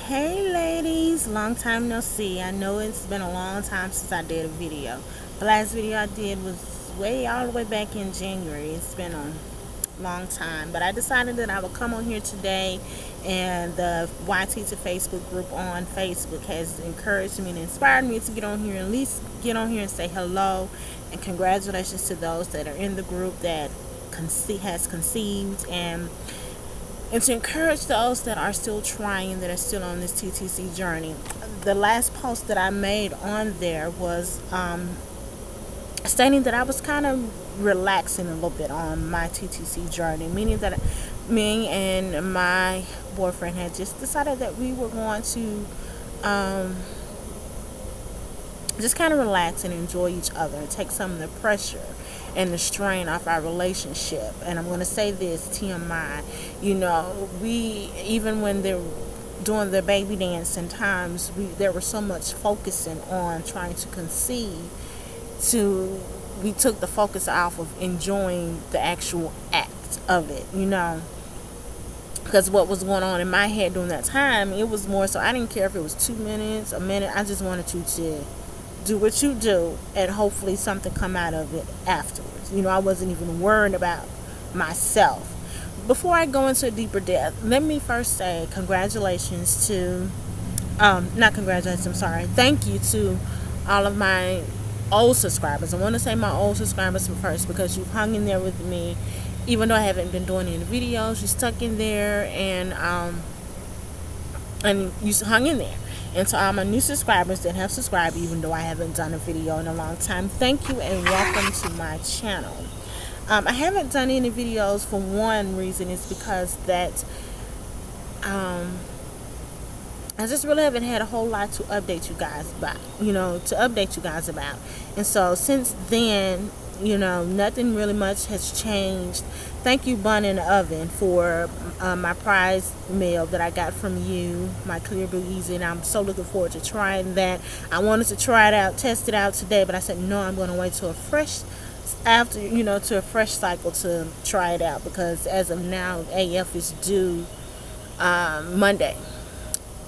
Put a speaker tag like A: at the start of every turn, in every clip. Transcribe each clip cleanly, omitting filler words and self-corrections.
A: Hey ladies, long time no see. I know it's been a long time since I did a video. The last video I did was way all the way back in January. It's been a long time, but I decided that I would come on here today, and the YT to Facebook group on Facebook has encouraged me and inspired me to get on here and at least get on here and say hello and congratulations to those that are in the group that has conceived, and to encourage those that are still trying, that are still on this TTC journey. The last post that I made on there was stating that I was kind of relaxing a little bit on my TTC journey, meaning that me and my boyfriend had just decided that we were going to just kind of relax and enjoy each other and take some of the pressure and the strain off our relationship. And I'm going to say this, TMI, we, even when they're doing the baby dance and times, there was so much focusing on trying to conceive, we took the focus off of enjoying the actual act of it, because what was going on in my head during that time, it was more so I didn't care if it was 2 minutes, a minute. I just wanted you to do what you do and hopefully something come out of it afterwards. I wasn't even worried about myself. Before I go into a deeper depth, let me first say congratulations to not congratulations, I'm sorry, thank you to all of my old subscribers. I want to say my old subscribers first, because you've hung in there with me even though I haven't been doing any videos. You stuck in there, and you hung in there. And to all my new subscribers that have subscribed even though I haven't done a video in a long time, thank you and welcome to my channel. I haven't done any videos for one reason, is because that I just really haven't had a whole lot to update you guys about. And so since then, nothing really much has changed. Thank you, Bun in the Oven, for my prize meal that I got from you, my Clear Blue Easy, and I'm so looking forward to trying that. I wanted to try it out, test it out today, but I said no, I'm going to wait till a fresh cycle to try it out, because as of now, AF is due Monday,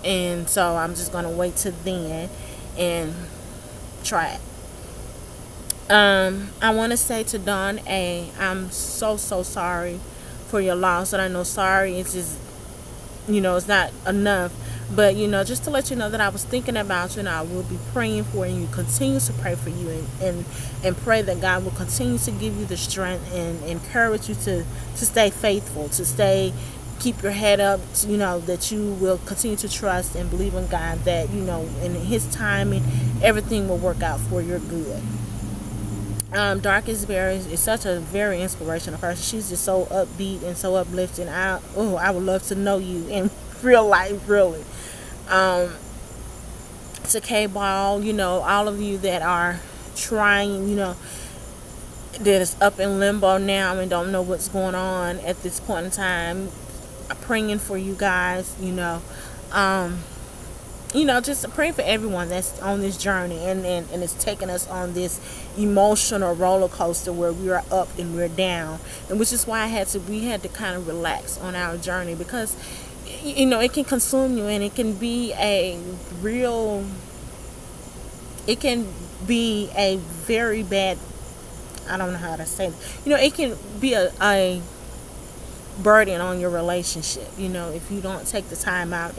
A: and so I'm just going to wait till then and try it. I want to say to Dawn A, I'm so sorry for your loss. And I know sorry is just, it's not enough. But, just to let you know that I was thinking about you, and I will be praying for you. Continue to pray for you, and pray that God will continue to give you the strength and encourage you to stay faithful, keep your head up, that you will continue to trust and believe in God, that, in His timing, everything will work out for your good. Darkest Berry is such a very inspirational person. She's just so upbeat and so uplifting. I would love to know you in real life, really. To K-Ball, all of you that are trying, that is up in limbo now and don't know what's going on at this point in time. I'm praying for you guys, just praying for everyone that's on this journey, and it's taking us on this emotional roller coaster where we are up and we're down, and which is why we had to kind of relax on our journey, because it can consume you, and it can be a very bad, I don't know how to say it. It can be a burden on your relationship, if you don't take the time out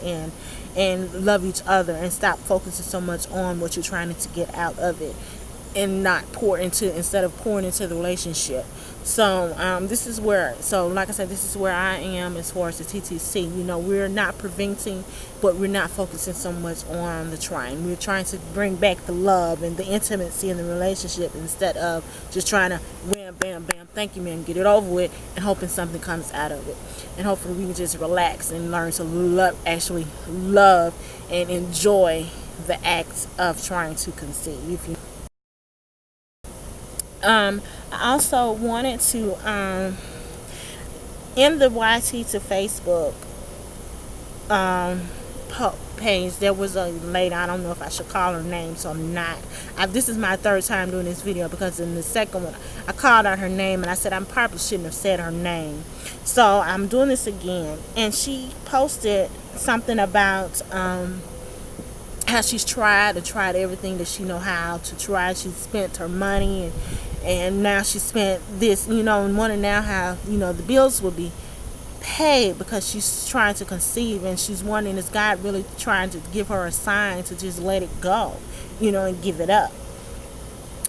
A: and love each other and stop focusing so much on what you're trying to get out of it, and instead of pouring into the relationship. So like I said, this is where I am as far as the TTC. We're not preventing, but we're not focusing so much on the trying. We're trying to bring back the love and the intimacy in the relationship, instead of just trying to wham, bam, bam, thank you, man, get it over with, and hoping something comes out of it. And hopefully we can just relax and learn to love and enjoy the act of trying to conceive. I also wanted to, in the YT to Facebook page, there was a lady, I don't know if I should call her name, so I'm not. This is my third time doing this video, because in the second one I called out her name and I said I probably shouldn't have said her name. So I'm doing this again, and she posted something about how she's tried everything that she know how to try. She spent her money, and now she spent this, and wondering now how, the bills will be paid, because she's trying to conceive, and she's wondering, is God really trying to give her a sign to just let it go, and give it up.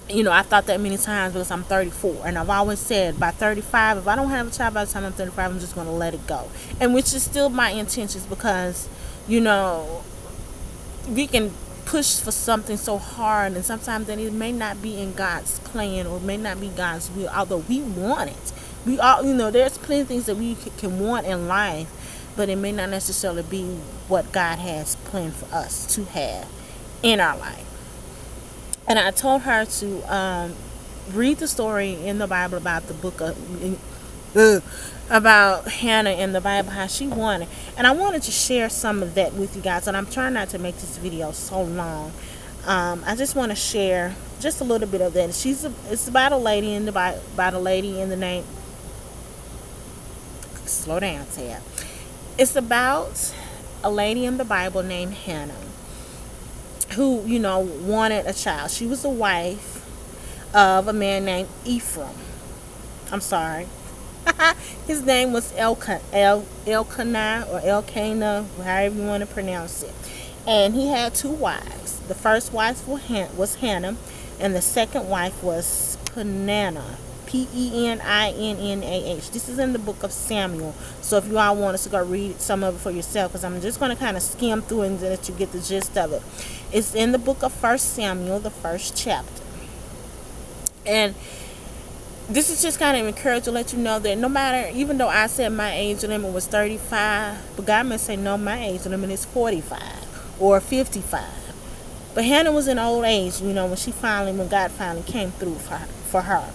A: I thought that many times, because I'm 34, and I've always said by 35, if I don't have a child by the time I'm 35, I'm just going to let it go. And which is still my intentions, because we can push for something so hard, and sometimes then it may not be in God's plan, or it may not be God's will, although we want it. We all, there's plenty of things that we can want in life, but it may not necessarily be what God has planned for us to have in our life. And I told her to read the story in the Bible about the book of about Hannah in the Bible, how she wanted. And I wanted to share some of that with you guys, and I'm trying not to make this video so long. I just want to share just a little bit of that. It's about a lady in the name. Slow down, Tab. It's about a lady in the Bible named Hannah, who wanted a child. She was the wife of a man named Ephraim. I'm sorry. His name was Elkanah, or Elkanah, however you want to pronounce it. And he had two wives. The first wife was Hannah, and the second wife was Peninnah. Peninnah. This is in the book of Samuel. So if you all want us to go read some of it for yourself, because I'm just going to kind of skim through and let you get the gist of it. It's in the book of 1 Samuel, the first chapter. And this is just kind of encouraged to let you know that no matter, even though I said my age limit was 35, but God may say, no, my age limit is 45 or 55. But Hannah was in old age, when God finally came through for her.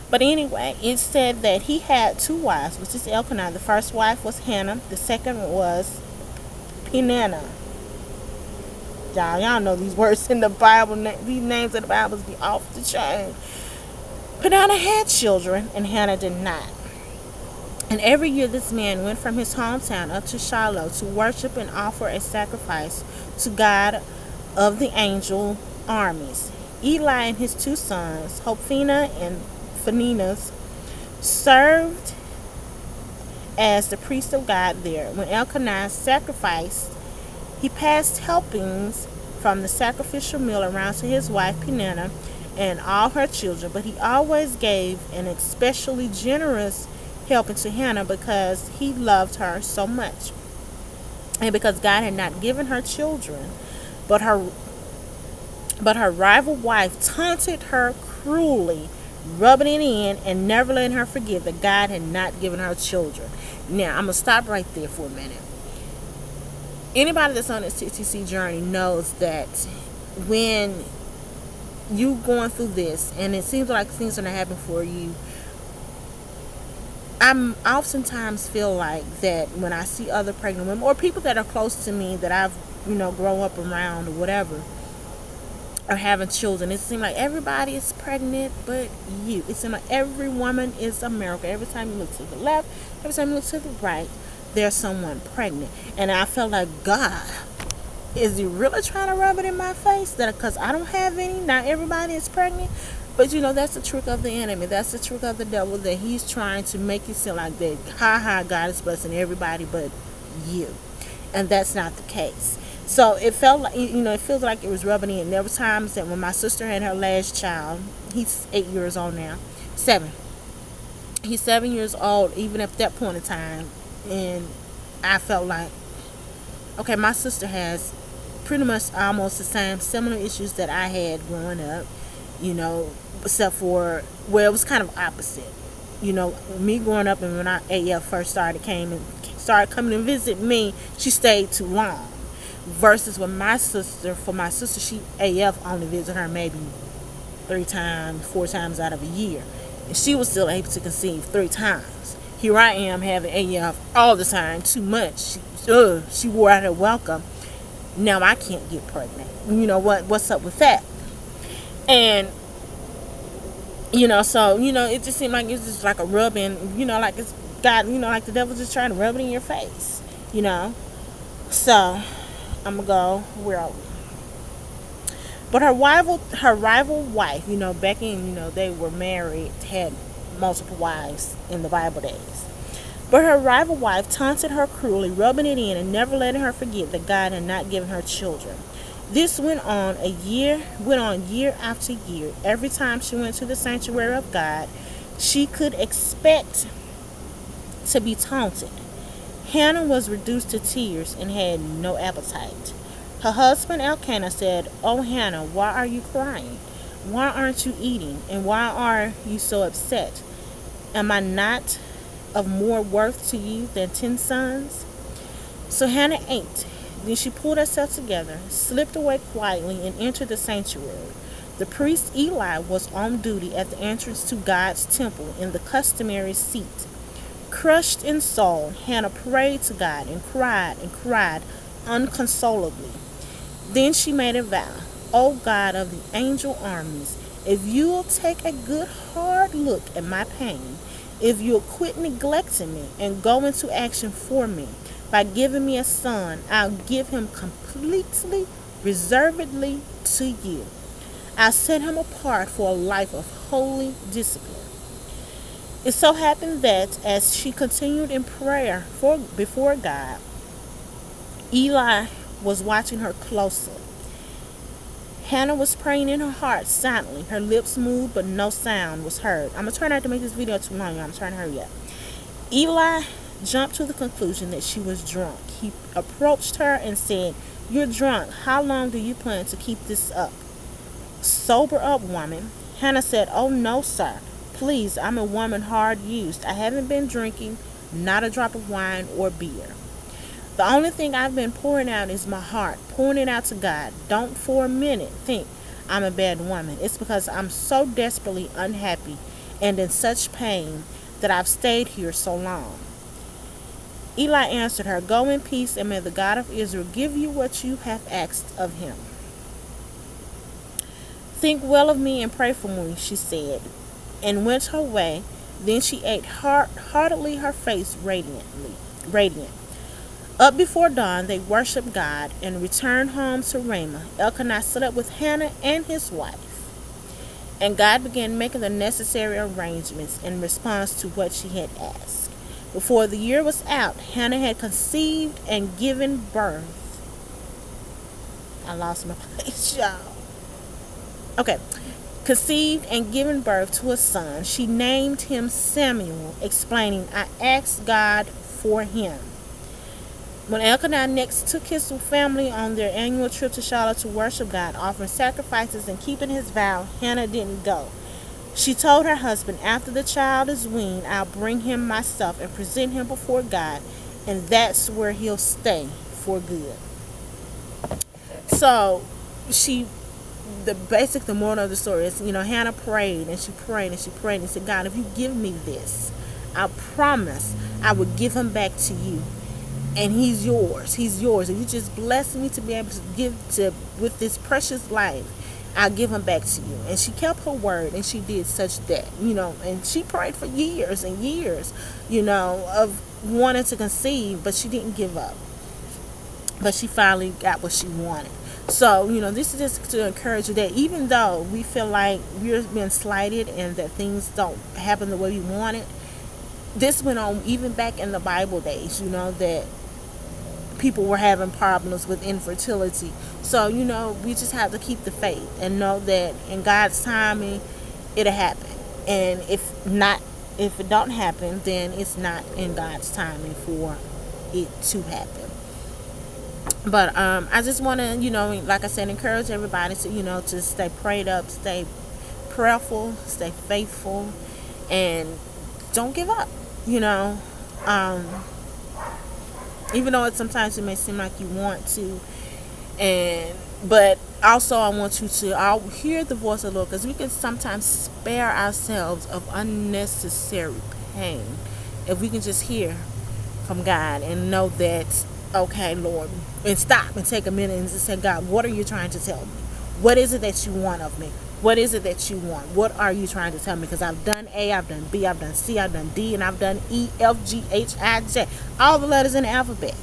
A: But anyway, it said that he had two wives, which is Elkanah. The first wife was Hannah. The second was Peninnah. Y'all know these words in the Bible. These names of the Bible be off the chain. Peninnah had children, and Hannah did not. And every year this man went from his hometown up to Shiloh to worship and offer a sacrifice to God of the angel armies. Eli and his two sons, Hophni and Phinehas, served as the priest of God there. When Elkanah sacrificed, he passed helpings from the sacrificial meal around to his wife Peninnah and all her children, but he always gave an especially generous helping to Hannah, because he loved her so much, and because God had not given her children. But her rival wife taunted her cruelly, rubbing it in and never letting her forget that God had not given her children. Now, I'm going to stop right there for a minute. Anybody that's on this TTC journey knows that when you going through this, and it seems like things are going to happen for you, I'm oftentimes feel like that when I see other pregnant women, or people that are close to me that I've, grown up around or whatever, are having children, it seems like everybody is pregnant but you. It seems like every woman is a miracle. Every time you look to the left, every time you look to the right, there's someone pregnant. And I felt like, God, is he really trying to rub it in my face that because I don't have any, not everybody is pregnant? But that's the trick of the enemy. That's the trick of the devil, that he's trying to make you seem like that, God is blessing everybody but you. And that's not the case. So it felt like, it feels like it was rubbing in. There were times that when my sister had her last child, he's 8 years old now, 7. He's 7 years old, even at that point in time. And I felt like, okay, my sister has pretty much almost the same similar issues that I had growing up, except for, well, it was kind of opposite. Me growing up, and when AF first started coming to visit me, she stayed too long. Versus with my sister, she AF only visited her maybe 4 times out of a year. And she was still able to conceive 3 times. Here I am having AF all the time, too much. She wore out her welcome. Now I can't get pregnant. What's up with that? And so it just seemed like it's just like a rubbing, like it's God, like the devil just trying to rub it in your face, you know. So I'm gonna go. Where are we? But her rival wife, Becky, they were married, had multiple wives in the Bible days. But her rival wife taunted her cruelly, rubbing it in and never letting her forget that God had not given her children. This went on year after year. Every time she went to the sanctuary of God, she could expect to be taunted. Hannah was reduced to tears and had no appetite. Her husband Elkanah said, "Oh Hannah, why are you crying? Why aren't you eating? And why are you so upset? Am I not of more worth to you than 10 sons?" So Hannah ate. Then she pulled herself together, slipped away quietly, and entered the sanctuary. The priest Eli was on duty at the entrance to God's temple in the customary seat. Crushed in soul, Hannah prayed to God and cried unconsolably. Then she made a vow. "O God of the angel armies, if you'll take a good hard look at my pain, if you'll quit neglecting me and go into action for me by giving me a son, I'll give him completely, reservedly to you. I'll set him apart for a life of holy discipline." It so happened that as she continued in prayer before God, Eli was watching her closely. Hannah was praying in her heart silently. Her lips moved, but no sound was heard. I'm going to try not to make this video too long. I'm trying to hurry up. Eli jumped to the conclusion that she was drunk. He approached her and said, "You're drunk. How long do you plan to keep this up? Sober up, woman." Hannah said, "Oh, no, sir. Please, I'm a woman hard used. I haven't been drinking, not a drop of wine or beer. The only thing I've been pouring out is my heart, pouring it out to God. Don't for a minute think I'm a bad woman. It's because I'm so desperately unhappy and in such pain that I've stayed here so long." Eli answered her, "Go in peace, and may the God of Israel give you what you have asked of him." "Think well of me and pray for me," she said, and went her way. Then she ate heartily, her face radiant. Up before dawn, they worshipped God and returned home to Ramah. Elkanah slept with Hannah and his wife, and God began making the necessary arrangements in response to what she had asked. Before the year was out, Hannah had conceived and given birth. I lost my place, y'all. Okay. Conceived and given birth to a son. She named him Samuel, explaining, "I asked God for him." When Elkanah next took his family on their annual trip to Shiloh to worship God, offering sacrifices and keeping his vow, Hannah didn't go. She told her husband, "After the child is weaned, I'll bring him myself and present him before God, and that's where he'll stay for good." So the moral of the story is, Hannah prayed and she prayed and she prayed and said, "God, if you give me this, I promise I will give him back to you. And he's yours. He's yours. If you just bless me to be able to with this precious life, I'll give him back to you." And she kept her word, and she did such that, and she prayed for years and years, of wanting to conceive, but she didn't give up. But she finally got what she wanted. So, this is just to encourage you that even though we feel like we're being slighted and that things don't happen the way we want it, this went on even back in the Bible days, that people were having problems with infertility. So, we just have to keep the faith and know that in God's timing, it'll happen. And if it don't happen, then it's not in God's timing for it to happen. But I just want to, like I said, encourage everybody to, to stay prayed up, stay prayerful, stay faithful, and don't give up. Even though sometimes it may seem like you want to, but also I want you to hear the voice of the Lord, because we can sometimes spare ourselves of unnecessary pain if we can just hear from God and know that Okay, Lord, and stop and take a minute and just say, God, what are you trying to tell me? What is it that you want of me? What is it that you want? What are you trying to tell me? Because I've done A, I've done B, I've done C, I've done D, and I've done E, F, G, H, I, J. All the letters in the alphabet.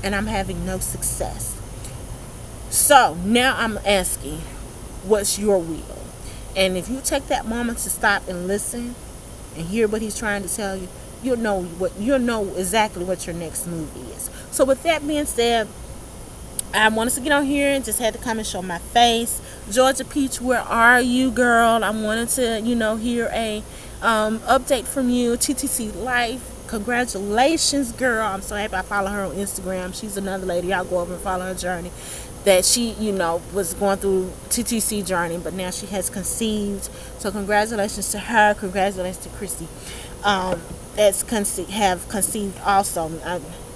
A: And I'm having no success. So now I'm asking, what's your will? And if you take that moment to stop and listen and hear what he's trying to tell you, you'll know exactly what your next move is. So with that being said, I wanted to get on here and just had to come and show my face. Georgia Peach, where are you, girl? I wanted to, hear a update from you. TTC Life, congratulations, girl. I'm so happy. I follow her on Instagram. She's another lady. Y'all go over and follow her journey. That she, was going through TTC journey, but now she has conceived. So congratulations to her. Congratulations to Christy. That's have conceived also.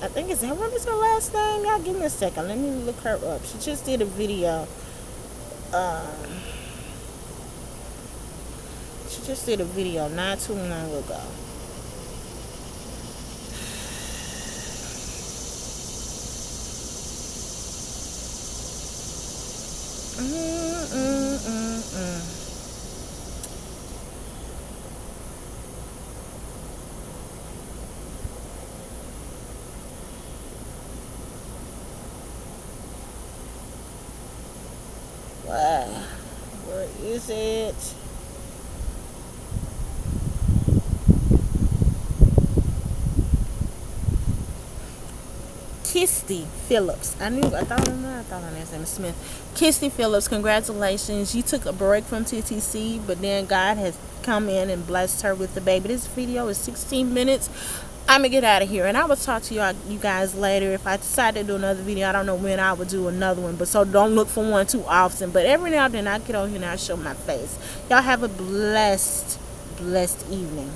A: I think what is her last name? Y'all give me a second. Let me look her up. She just did a video. She just did a video not too long ago. Where is it? Kisty Phillips. I thought her name is Smith. Kisty Phillips, congratulations. You took a break from TTC, but then God has come in and blessed her with the baby. This video is 16 minutes. I'm going to get out of here, and I will talk to you guys later. If I decide to do another video, I don't know when I will do another one, but so don't look for one too often. But every now and then I get on here and I show my face. Y'all have a blessed evening.